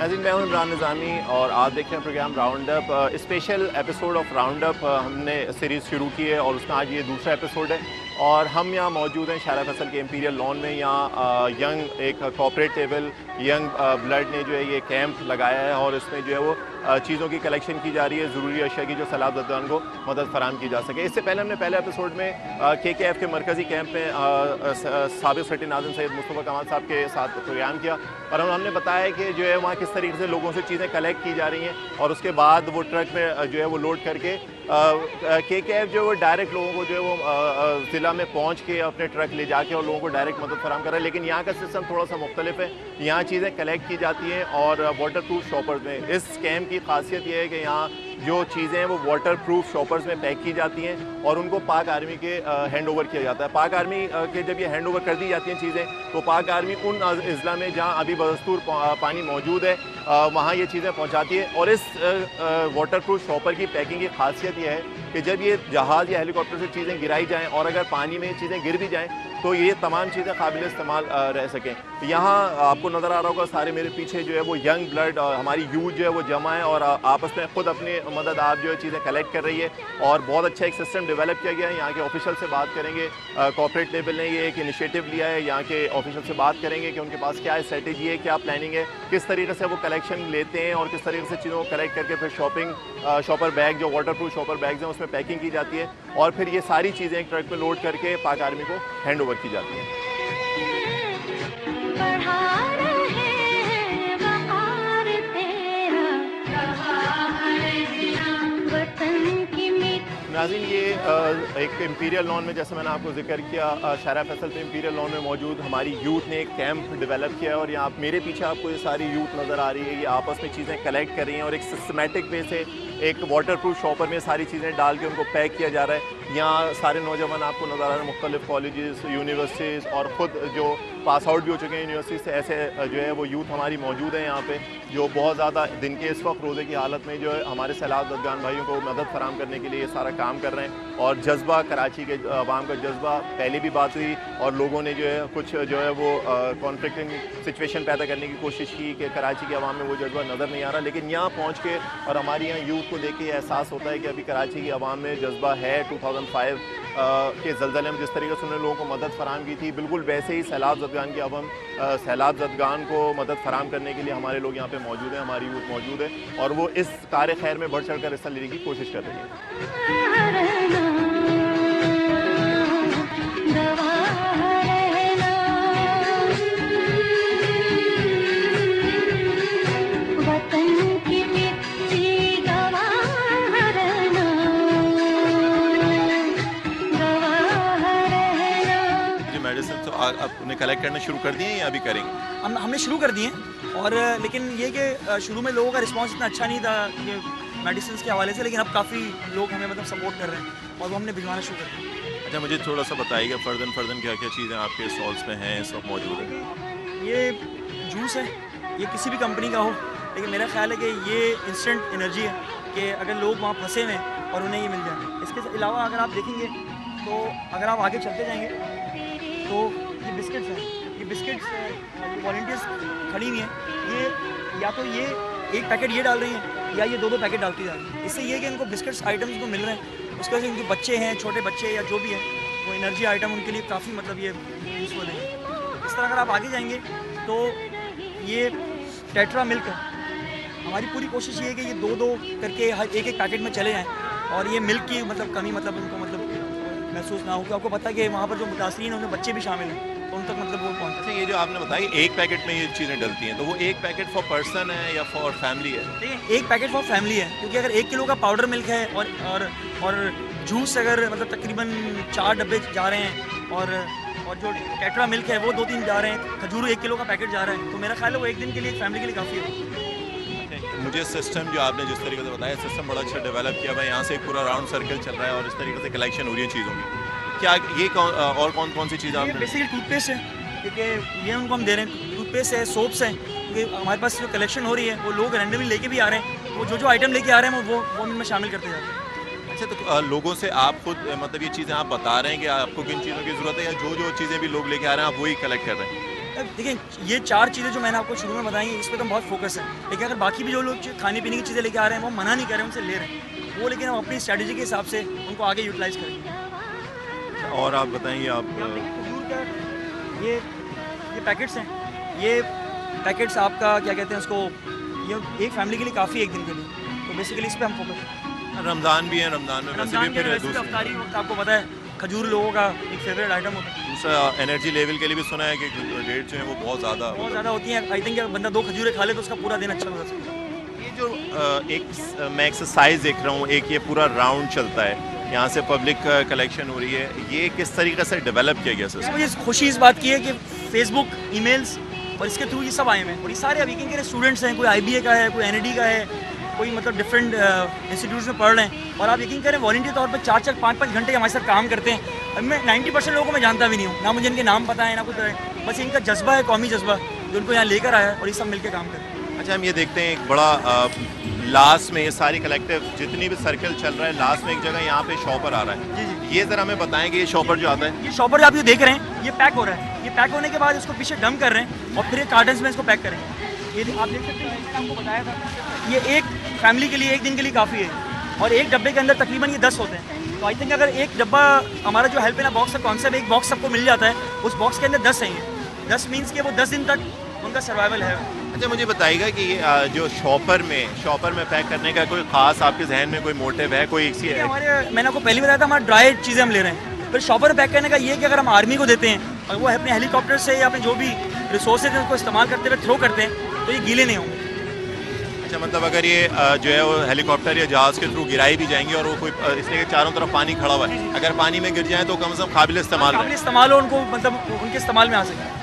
नाज़रीन, मैं हूं इमरान निज़ामी और आप देख रहे हैं program round up. Special episode of round up हमने सीरीज़ शुरू की है और उसका आज ये दूसरा एपिसोड है और हम यहाँ मौजूद हैं शारा फैसल के इंपीरियल लॉन में। यहाँ यंग एक कोऑपरेटिव यंग ब्लड ने जो है ये कैंप लगाया है और इसमें जो है वो चीज़ों की कलेक्शन की जा रही है, ज़रूरी अशिया की जो सलाहतदान को मदद फराम की जा सके। इससे पहले हमने पहले एपिसोड में KKF के मरकज़ी कैंप में साबिक़ सेक्रेटरी नाज़िम सैयद मुस्तफ़ा कमाल साहब के साथ प्रोग्राम किया और हमने बताया कि जो है वहाँ किस तरीके से लोगों से चीज़ें कलेक्ट की जा रही हैं और उसके बाद वो ट्रक में जो है वो लोड करके KKF जो है वो डायरेक्ट लोगों को जो है वो ज़िला में पहुँच के अपने ट्रक ले जाके और लोगों को डायरेक्ट मदद फराम कर रहा है। लेकिन यहाँ का सिस्टम थोड़ा सा मुख्तलिफ है। यहाँ चीज़ें कलेक्ट की जाती हैं और वाटर प्रूफ शॉपर्स में। इस कैंप की खासियत यह है कि यहाँ जो चीज़ें हैं वो वाटर प्रूफ शॉपर्स में पैक की जाती हैं और उनको पाक आर्मी के हैंड ओवर किया जाता है। पाक आर्मी के जब ये हैंड ओवर कर दी जाती हैं चीज़ें तो पाक आर्मी उन अज़ला में जहाँ अभी बदस्तूर पानी मौजूद है वहाँ ये चीज़ें पहुँचाती है। और इस वाटर प्रूफ शॉपर की पैकिंग की खासियत यह है कि जब ये जहाज़ या हेलीकॉप्टर से चीज़ें गिराई जाएँ और अगर पानी में ये चीज़ें गिर भी जाएँ तो ये तमाम चीज़ें काबिल इस्तेमाल रह सकें। यहाँ आपको नज़र आ रहा होगा सारे मेरे पीछे जो है वो यंग ब्लड हमारी यूथ जो है वो जमा है और आपस में ख़ुद अपनी मदद आप जो है चीज़ें कलेक्ट कर रही है और बहुत अच्छा एक सिस्टम डेवलप किया गया है। यहाँ के ऑफिशियल से बात करेंगे, कॉर्पोरेट लेवल ने ये एक इनिशिएटिव लिया है। यहाँ के ऑफिशियल से बात करेंगे कि उनके पास क्या स्ट्रेटेजी है, क्या प्लानिंग है, किस तरीके से वो कलेक्शन लेते हैं और किस तरीके से चीज़ों को कलेक्ट करके फिर शॉपर बैग जो वाटर प्रूफ शॉपर बैग्स हैं उसमें पैकिंग की जाती है और फिर ये सारी चीज़ें एक ट्रक में लोड करके पाक आर्मी को हैंड ओवर की जाती हैं। नाज़रीन, ये एक इंपीरियल लॉन में जैसे मैंने आपको जिक्र किया शारा फैसल पे इंपीरियल लॉन में मौजूद हमारी यूथ ने एक कैंप डेवलप किया और यहाँ मेरे पीछे आपको ये सारी यूथ नज़र आ रही है। ये आपस में चीज़ें कलेक्ट कर रही हैं और एक सिस्टमेटिक वे से एक वाटर प्रूफ शॉपर में सारी चीज़ें डाल के उनको पैक किया जा रहा है। यहाँ सारे नौजवान आपको नज़र आ रहे हैं मुख्तलिफ़ कॉलेजेस, यूनिवर्सिटीज़ और ख़ुद जो पास आउट भी हो चुके हैं यूनिवर्सिटी से, ऐसे जो है वो यूथ हमारी मौजूद है यहाँ पे जो बहुत ज़्यादा दिन के इस वक्त रोज़े की हालत में जो है हमारे सलाहतदान भाइयों को मदद फराम करने के लिए ये सारा काम कर रहे हैं। और जज्बा कराची के अवाम का जज्बा, पहले भी बात हुई और लोगों ने जो है कुछ जो है वो कॉन्फ्लिक्टिंग सिचुएशन पैदा करने की कोशिश की कि कराची के अवाम में वो जज्बा नज़र नहीं आ रहा। लेकिन यहाँ पहुँच के और हमारे यहाँ यूथ को देख के एहसास होता है कि अभी कराची की अवाम में जज्बा है। 2005 के ज़लज़ले में जिस तरीके से उन्होंने लोगों को मदद फराम की थी, बिल्कुल वैसे ही सैलाब ज़दगान के अब हम सैलाब ज़दगान को मदद फराम करने के लिए हमारे लोग यहाँ पे मौजूद हैं, हमारी यूथ मौजूद है और वो इस कार्य खैर में बढ़ चढ़ कर हिस्सा लेने की कोशिश कर रही है। तो आप उन्हें कलेक्ट करना शुरू कर दिए या अभी करेंगे? हमने शुरू कर दिए और लेकिन ये कि शुरू में लोगों का रिस्पांस इतना अच्छा नहीं था कि मेडिसिन के हवाले से, लेकिन अब काफ़ी लोग हमें मतलब सपोर्ट कर रहे हैं और वो हमने भिजवाना शुरू कर दिया। अच्छा, मुझे थोड़ा सा बताइएगा फ़र्दन क्या क्या चीज़ें आपके स्टॉल्स में हैं इस वक्त मौजूद है? ये जूस है, ये किसी भी कंपनी का हो, लेकिन मेरा ख्याल है कि ये इंस्टेंट एनर्जी है कि अगर लोग वहाँ फंसे हुए हैं और उन्हें ये मिल जाए। इसके अलावा अगर आप देखेंगे तो अगर आप आगे चलते जाएंगे तो ये बिस्किट्स हैं, ये बिस्किट्स वॉलंटियर्स खड़ी हुई हैं, ये या तो ये एक पैकेट ये डाल रही हैं या ये दो पैकेट डालती जा रही हैं। इससे ये कि इनको बिस्किट्स आइटम्स को मिल रहे हैं, उसकी वजह से इनके बच्चे हैं, छोटे बच्चे या जो भी हैं, वो एनर्जी आइटम उनके लिए काफ़ी मतलब ये यूज़फुल है। इस तरह अगर आप आगे जाएंगे तो ये टेट्रा मिल्क है, हमारी पूरी कोशिश ये है कि ये दो करके हर एक पैकेट में चले जाएँ और ये मिल्क की मतलब कमी मतलब उनको मतलब महसूस ना हो। कि आपको पता है कि वहाँ पर जो मुतासरीन हैं उनमें बच्चे भी शामिल हैं तो उन तक मतलब वो पहुँचते हैं। ये जो आपने बताया एक पैकेट में ये चीज़ें डलती हैं, तो वो एक पैकेट फॉर पर्सन है या फॉर फैमिली है? देखिए, एक पैकेट फॉर फैमिली है क्योंकि अगर 1 किलो का पाउडर मिल्क है और जूस अगर मतलब तकरीबन 4 डब्बे जा रहे हैं और जो टेट्रा मिल्क है वो 2-3 जा रहे हैं, खजूर 1 किलो का पैकेट जा रहा है, तो मेरा ख्याल है वो एक दिन के लिए फैमिली के लिए काफ़ी है। मुझे सिस्टम जो आपने जिस तरीके से बताया, सिस्टम बड़ा अच्छा डेवलप किया हुआ है। यहाँ से एक पूरा राउंड सर्कल चल रहा है और इस तरीके से कलेक्शन हो रही है चीज़ों की। क्या ये और कौन सी चीज़ आपने? बेसिकली टूथपेस्ट है, क्योंकि ये उनको हम दे रहे हैं, टूथपेस्ट है, सोप्स हैं, क्योंकि हमारे पास जो कलेक्शन हो रही है वो लोग रैंडमली लेके भी आ रहे हैं, वो जो आइटम लेके आ रहे हैं वो इनमें शामिल करते जा रहे हैं। अच्छा, तो लोगों से आप खुद मतलब ये चीज़ें आप बता रहे हैं कि आपको किन चीज़ों की ज़रूरत है या जो चीज़ें भी लोग लेके आ रहे हैं आप वही कलेक्ट कर रहे हैं? देखिए ये 4 चीज़ें जो मैंने आपको शुरू में बताई हैं इस पर तो हम बहुत फोकस है, लेकिन अगर बाकी भी जो लोग खाने पीने की चीज़ें लेके आ रहे हैं वो मना नहीं कर रहे हैं, उनसे ले रहे हैं वो, लेकिन हम अपनी स्ट्रैटेजी के हिसाब से उनको आगे यूटिलाइज करेंगे। और आप बताएंगे आप खजूर का ये पैकेट्स हैं, ये पैकेट्स आपका क्या कहते हैं उसको, ये एक फैमिली के लिए काफ़ी है एक दिन के लिए, तो बेसिकली इस पर हम फोकस हैं। रमज़ान भी है, रमज़ान में वैसे भी फिर अफ्तारी वक्त आपको पता है खजूर लोगों का एक फेवरेट आइटम होता है। दूसरा एनर्जी लेवल के लिए भी सुना है कि रेट जो है वो बहुत ज़्यादा होती हैं। आई थिंक बंदा 2 खजूरें खा ले तो उसका पूरा दिन अच्छा गुजर सकता है। ये जो एक मैं एक्सरसाइज देख रहा हूँ, एक ये पूरा राउंड चलता है, यहाँ से पब्लिक कलेक्शन हो रही है, ये किस तरीके से डेवलप किया गया सर? मुझे खुशी इस बात की है कि फेसबुक, ईमेल्स और इसके थ्रू ये सब आए हैं, और ये सारे अभी के स्टूडेंट्स हैं, कोई IBA का है, कोई NID का है, कोई मतलब डिफरेंट इंस्टीट्यूट्स में पढ़ रहे हैं, और आप यकीन करें वॉलंटियर तौर पर 4-4, 5-5 घंटे हमारे साथ काम करते हैं। अब मैं 90% लोगों को मैं जानता भी नहीं हूँ, ना मुझे इनके नाम पता है ना कुछ है, बस इनका जज्बा है, कौमी जज्बा जो उनको यहाँ लेकर आया और ये सब मिलकर काम करते हैं। अच्छा, हम ये देखते हैं एक बड़ा लास्ट में ये सारी कलेक्टिव जितनी भी सर्कल चल रहा है, लास्ट में एक जगह यहाँ पे शॉपर आ रहा है। जी जी, ये ज़रा हमें बताएं कि ये शॉपर जो आता है, ये शॉपर आप ये देख रहे हैं, ये पैक हो रहा है, ये पैक होने के बाद इसको पीछे डंप कर रहे हैं और फिर ये कार्टन्स में इसको पैक करेंगे। ये आप देख सकते हैं, मैंने आपको बताया था, ये एक फैमिली के लिए एक दिन के लिए काफ़ी है, और एक डब्बे के अंदर तकरीबन ये 10 होते हैं। तो आई थिंक अगर एक डब्बा, हमारा जो हेल्प इन अ बॉक्स का कॉन्सेप्ट, एक बॉक्स सबको मिल जाता है, उस बॉक्स के अंदर 10 हैं, 10 मीन्स कि वो 10 दिन तक उनका सर्वाइवल है। अच्छा मुझे बताइएगा कि जो शॉपर में पैक करने का कोई खास आपके जहन में कोई मोटिव है, कोई इसी है? हमारे, मैंने आपको पहले बताया था, हमारा ड्राई चीज़ें हम ले रहे हैं, फिर शॉपर में पैक करने का ये है कि अगर हम आर्मी को देते हैं और वो अपने हेलीकॉप्टर से या अपने जो भी रिसोर्सेज हैं उसको इस्तेमाल करते हुए थ्रो करते हैं तो ये गीले नहीं होंगे। अच्छा, मतलब अगर ये जो है वो हेलीकॉप्टर या जहाज़ के थ्रू गिराई भी जाएंगी और वो कोई इसलिए चारों तरफ पानी खड़ा हुआ है, अगर पानी में गिर जाए तो कम से कम काबिल इस्तेमाल हो, उनको मतलब उनके इस्तेमाल में आ सके।